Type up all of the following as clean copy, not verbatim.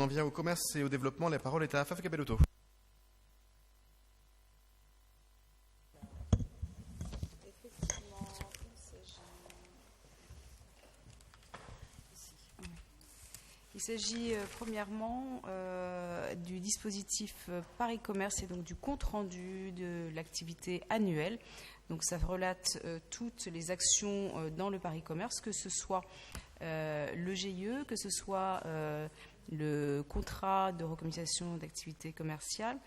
en vient au commerce et au développement. La parole est à Afaf Cabellotto. Il s'agit premièrement du dispositif Paris Commerce et donc du compte-rendu de l'activité annuelle. Donc ça relate toutes les actions dans le Paris Commerce, que ce soit le GIE, que ce soit le contrat de recommunication d'activité commerciale.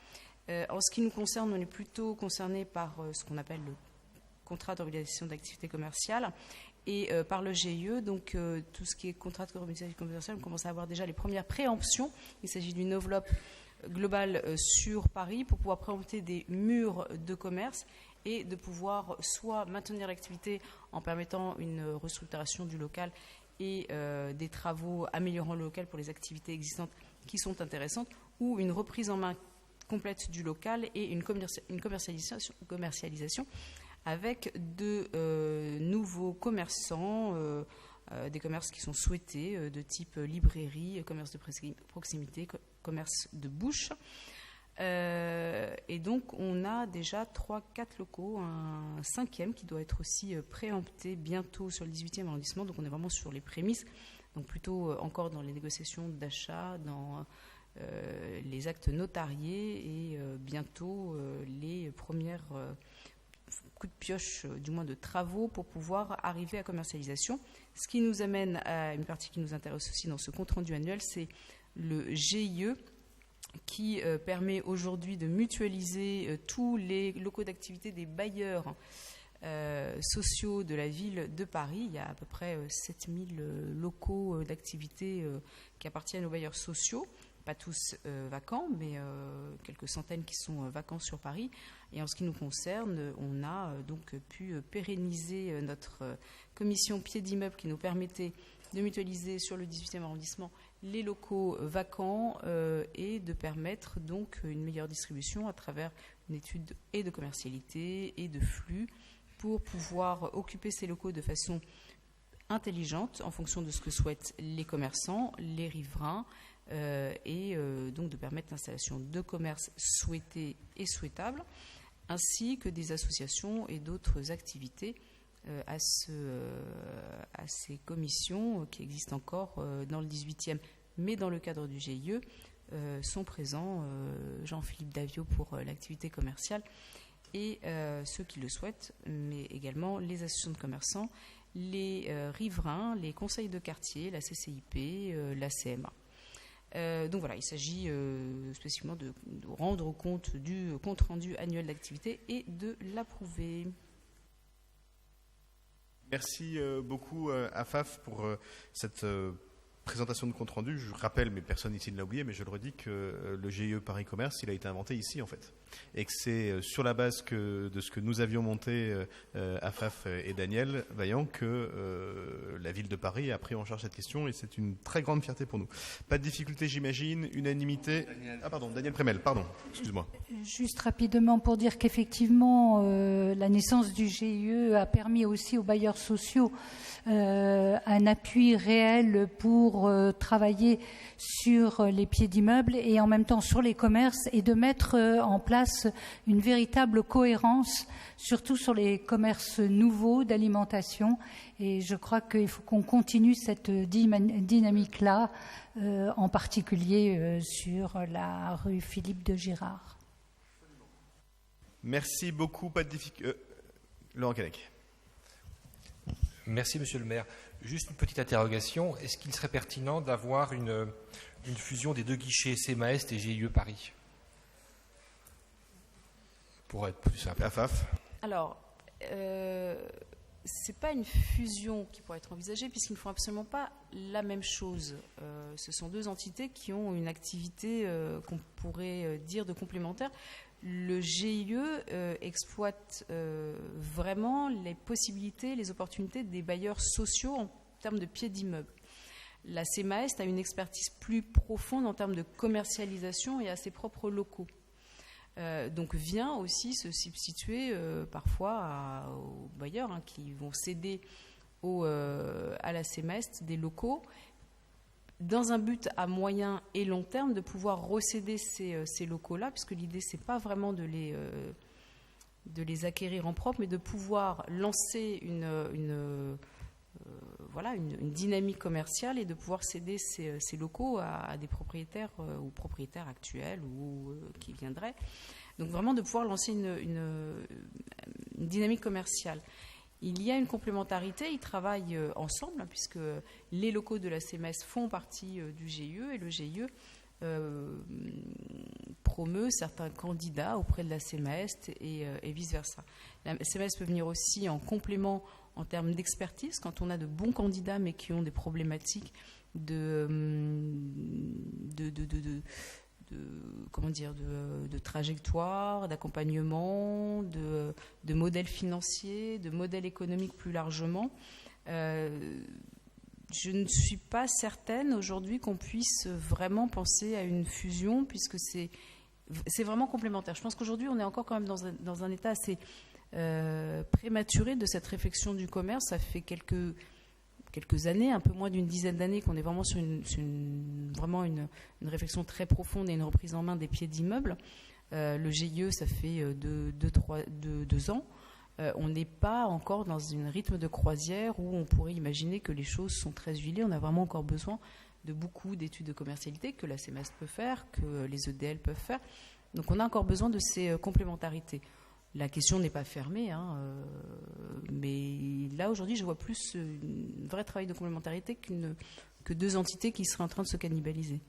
En ce qui nous concerne, on est plutôt concerné par ce qu'on appelle le contrat d'organisation d'activité commerciale. Et par le GIE, donc tout ce qui est contrat de communication commerciale, on commence à avoir déjà les premières préemptions. Il s'agit d'une enveloppe globale sur Paris pour pouvoir préempter des murs de commerce et de pouvoir soit maintenir l'activité en permettant une restructuration du local et des travaux améliorant le local pour les activités existantes qui sont intéressantes, ou une reprise en main complète du local et une commercialisation avec de nouveaux commerçants, des commerces qui sont souhaités, de type librairie, commerce de proximité, commerce de bouche. Et donc, on a déjà 3-4 locaux, un 5e qui doit être aussi préempté bientôt sur le 18e arrondissement. Donc, on est vraiment sur les prémices, donc plutôt encore dans les négociations d'achat, dans les actes notariés et bientôt les premières coup de pioche, du moins de travaux, pour pouvoir arriver à commercialisation. Ce qui nous amène à une partie qui nous intéresse aussi dans ce compte-rendu annuel, c'est le GIE, qui permet aujourd'hui de mutualiser tous les locaux d'activité des bailleurs sociaux de la ville de Paris. Il y a à peu près 7000 locaux d'activité qui appartiennent aux bailleurs sociaux. Pas tous vacants, mais quelques centaines qui sont vacants sur Paris. Et en ce qui nous concerne, on a donc pu pérenniser notre commission pied d'immeuble qui nous permettait de mutualiser sur le 18e arrondissement les locaux vacants et de permettre donc une meilleure distribution à travers une étude et de commercialité et de flux pour pouvoir occuper ces locaux de façon intelligente en fonction de ce que souhaitent les commerçants, les riverains, et donc de permettre l'installation de commerces souhaités et souhaitables, ainsi que des associations et d'autres activités à ces commissions qui existent encore dans le 18e, mais dans le cadre du GIE, sont présents Jean-Philippe Davio pour l'activité commerciale et ceux qui le souhaitent, mais également les associations de commerçants, les riverains, les conseils de quartier, la CCIP, la CMA. Donc voilà, il s'agit spécifiquement de rendre compte du compte-rendu annuel d'activité et de l'approuver. Merci beaucoup Afaf pour cette présentation de compte-rendu. Je rappelle, mais personne ici ne l'a oublié, mais je le redis, que le GIE Paris Commerce, il a été inventé ici en fait. Et que c'est sur la base de ce que nous avions monté, Afaf et Daniel Vaillant, que la ville de Paris a pris en charge cette question et c'est une très grande fierté pour nous. Pas de difficulté, j'imagine, unanimité. Daniel Prémel, pardon, excuse-moi. Juste rapidement pour dire qu'effectivement, la naissance du GIE a permis aussi aux bailleurs sociaux un appui réel pour travailler sur les pieds d'immeubles et en même temps sur les commerces et de mettre en place une véritable cohérence, surtout sur les commerces nouveaux d'alimentation. Et je crois qu'il faut qu'on continue cette dynamique-là, en particulier sur la rue Philippe de Girard. Merci beaucoup. Pas de difficulté. Laurent Cadec. Merci, Monsieur le maire. Juste une petite interrogation. Est-ce qu'il serait pertinent d'avoir une fusion des deux guichets CMAEST et GIE Paris, pour être plus simple? Afaf. Alors, c'est pas une fusion qui pourrait être envisagée puisqu'ils ne font absolument pas la même chose. Ce sont deux entités qui ont une activité qu'on pourrait dire de complémentaire. Le GIE exploite vraiment les possibilités, les opportunités des bailleurs sociaux en termes de pieds d'immeuble. La CMAEST a une expertise plus profonde en termes de commercialisation et a ses propres locaux. Donc vient aussi se substituer parfois aux bailleurs qui vont céder à la CMAEST des locaux dans un but à moyen et long terme de pouvoir recéder ces locaux-là, puisque l'idée, c'est pas vraiment de les acquérir en propre, mais de pouvoir lancer une dynamique commerciale et de pouvoir céder ces locaux à des propriétaires ou propriétaires actuels ou qui viendraient. Donc vraiment de pouvoir lancer une dynamique commerciale. Il y a une complémentarité, ils travaillent ensemble, puisque les locaux de la CMS font partie du GIE et le GIE promeut certains candidats auprès de la CMS et vice-versa. La CMS peut venir aussi en complément en termes d'expertise, quand on a de bons candidats mais qui ont des problématiques de trajectoire, d'accompagnement, de modèles financiers, de modèles économiques plus largement. Je ne suis pas certaine aujourd'hui qu'on puisse vraiment penser à une fusion, puisque c'est vraiment complémentaire. Je pense qu'aujourd'hui, on est encore quand même dans un état assez prématuré de cette réflexion du commerce. Ça fait quelques années, un peu moins d'une dizaine d'années, qu'on est vraiment sur une réflexion très profonde et une reprise en main des pieds d'immeubles. Le GIE, ça fait 2 ans. On n'est pas encore dans un rythme de croisière où on pourrait imaginer que les choses sont très huilées. On a vraiment encore besoin de beaucoup d'études de commercialité que la CMS peut faire, que les EDL peuvent faire. Donc on a encore besoin de ces complémentarités. La question n'est pas fermée, mais là aujourd'hui je vois plus un vrai travail de complémentarité que 2 entités qui seraient en train de se cannibaliser.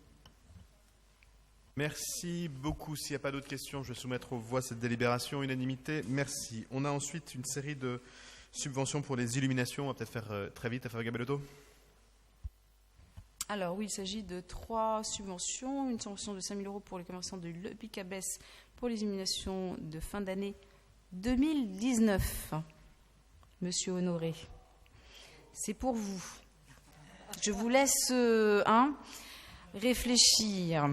Merci beaucoup. S'il n'y a pas d'autres questions, je vais soumettre aux voix cette délibération. Unanimité, merci. On a ensuite une série de subventions pour les illuminations. On va peut-être faire très vite, Affaire Gabellotto. Alors oui, il s'agit de 3 subventions. Une subvention de 5 000 € pour les commerçants de l'Epicabès pour les illuminations de fin d'année 2019. Monsieur Honoré, c'est pour vous. Je vous laisse réfléchir.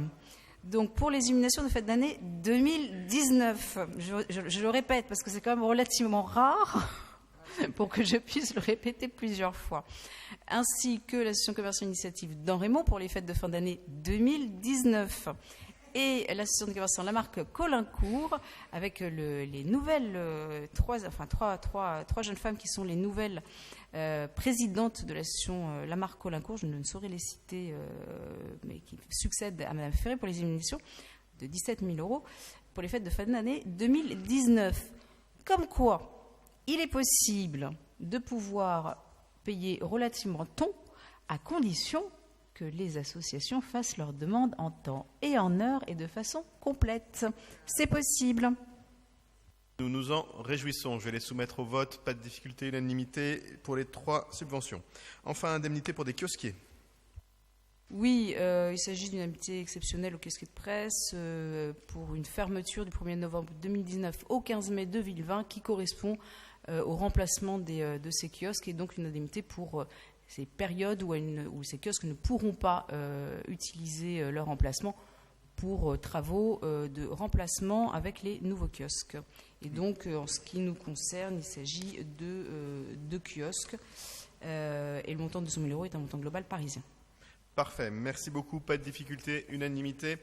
Donc pour les illuminations de fin d'année 2019, je le répète parce que c'est quand même relativement rare pour que je puisse le répéter plusieurs fois, ainsi que l'association commerciale initiative d'Enrémont pour les fêtes de fin d'année 2019 et l'association de commerçants La Marque Colincourt avec les nouvelles trois jeunes femmes qui sont les nouvelles présidentes de l'association La Marque Colincourt, je ne saurais les citer, mais qui succèdent à Mme Ferré pour les illuminations de 17 000 € pour les fêtes de fin d'année 2019. Comme quoi, il est possible de pouvoir payer relativement tôt, à condition que les associations fassent leurs demandes en temps et en heure et de façon complète. C'est possible. Nous nous en réjouissons. Je vais les soumettre au vote. Pas de difficulté, unanimité pour les 3 subventions. Enfin, indemnité pour des kiosquiers. Oui, il s'agit d'une indemnité exceptionnelle au kiosquier de presse pour une fermeture du 1er novembre 2019 au 15 mai 2020 qui correspond au remplacement de ces kiosques et donc une indemnité pour ces périodes où ces kiosques ne pourront pas utiliser leur emplacement pour travaux de remplacement avec les nouveaux kiosques. Et donc, en ce qui nous concerne, il s'agit de 2 kiosques et le montant de 200 000 € est un montant global parisien. Parfait, merci beaucoup, pas de difficulté, unanimité.